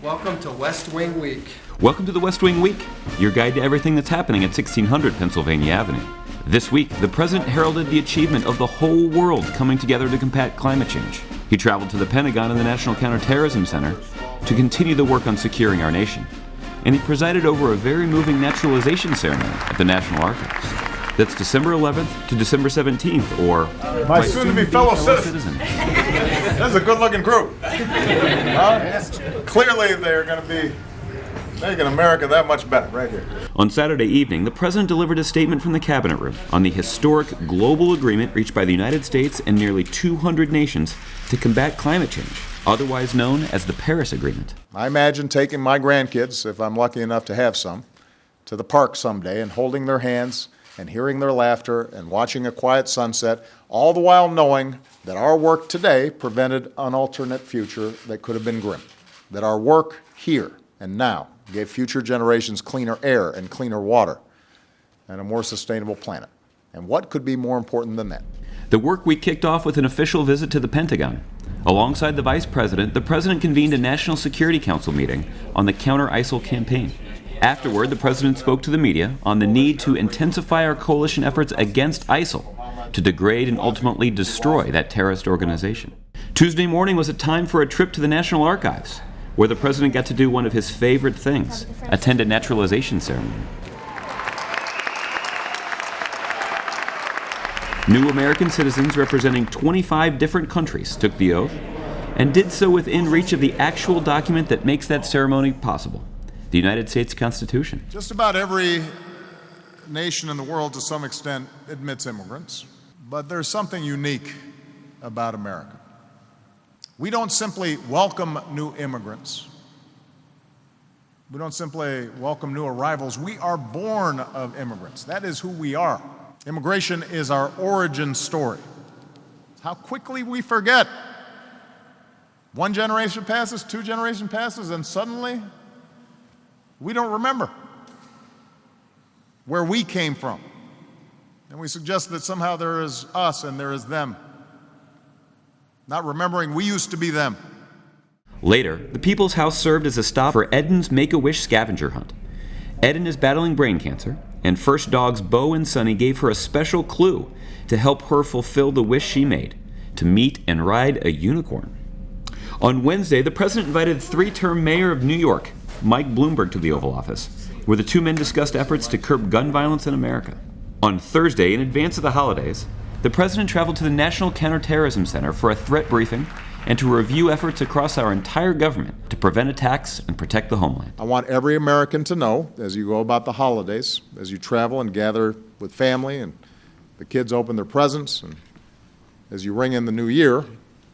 Welcome to West Wing Week. Welcome to the West Wing Week, your guide to everything that's happening at 1600 Pennsylvania Avenue. This week, the president heralded the achievement of the whole world coming together to combat climate change. He traveled to the Pentagon and the National Counterterrorism Center to continue the work on securing our nation. And he presided over a very moving naturalization ceremony at the National Archives. That's December 11th to December 17th, or my soon-to-be fellow citizen. That's a good-looking group. Clearly, they're going to be making America that much better right here. On Saturday evening, the president delivered a statement from the cabinet room on the historic global agreement reached by the United States and nearly 200 nations to combat climate change, otherwise known as the Paris Agreement. I imagine taking my grandkids, if I'm lucky enough to have some, to the park someday and holding their hands and hearing their laughter and watching a quiet sunset, all the while knowing that our work today prevented an alternate future that could have been grim. That our work here and now gave future generations cleaner air and cleaner water and a more sustainable planet. And what could be more important than that? The work week kicked off with an official visit to the Pentagon. Alongside the Vice President, the President convened a National Security Council meeting on the counter-ISIL campaign. Afterward, the President spoke to the media on the need to intensify our coalition efforts against ISIL to degrade and ultimately destroy that terrorist organization. Tuesday morning was a time for a trip to the National Archives, where the President got to do one of his favorite things, attend a naturalization ceremony. New American citizens representing 25 different countries took the oath and did so within reach of the actual document that makes that ceremony possible, the United States Constitution. Just about every nation in the world to some extent admits immigrants, but there's something unique about America. We don't simply welcome new immigrants. We don't simply welcome new arrivals. We are born of immigrants. That is who we are. Immigration is our origin story. How quickly we forget. One generation passes, two generations passes, and suddenly we don't remember where we came from. And we suggest that somehow there is us and there is them. Not remembering we used to be them. Later, the People's House served as a stop for Eden's Make-A-Wish scavenger hunt. Eden is battling brain cancer, and First Dogs Bo and Sunny gave her a special clue to help her fulfill the wish she made, to meet and ride a unicorn. On Wednesday, the president invited three-term mayor of New York, Mike Bloomberg, to the Oval Office, where the two men discussed efforts to curb gun violence in America. On Thursday, in advance of the holidays, the president traveled to the National Counterterrorism Center for a threat briefing and to review efforts across our entire government to prevent attacks and protect the homeland. I want every American to know, as you go about the holidays, as you travel and gather with family and the kids open their presents, and as you ring in the new year,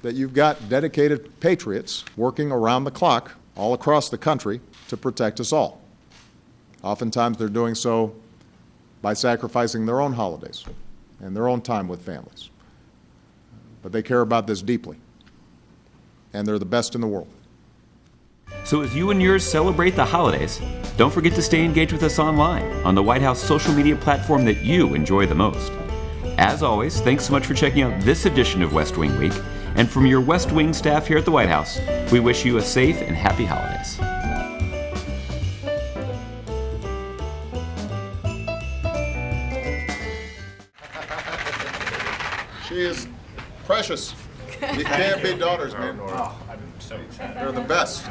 that you've got dedicated patriots working around the clock all across the country to protect us all. Oftentimes they're doing so by sacrificing their own holidays and their own time with families. But they care about this deeply, and they're the best in the world. So as you and yours celebrate the holidays, don't forget to stay engaged with us online on the White House social media platform that you enjoy the most. As always, thanks so much for checking out this edition of West Wing Week, and from your West Wing staff here at the White House, we wish you a safe and happy holidays. She is precious. You can't beat daughters, man. They're the best.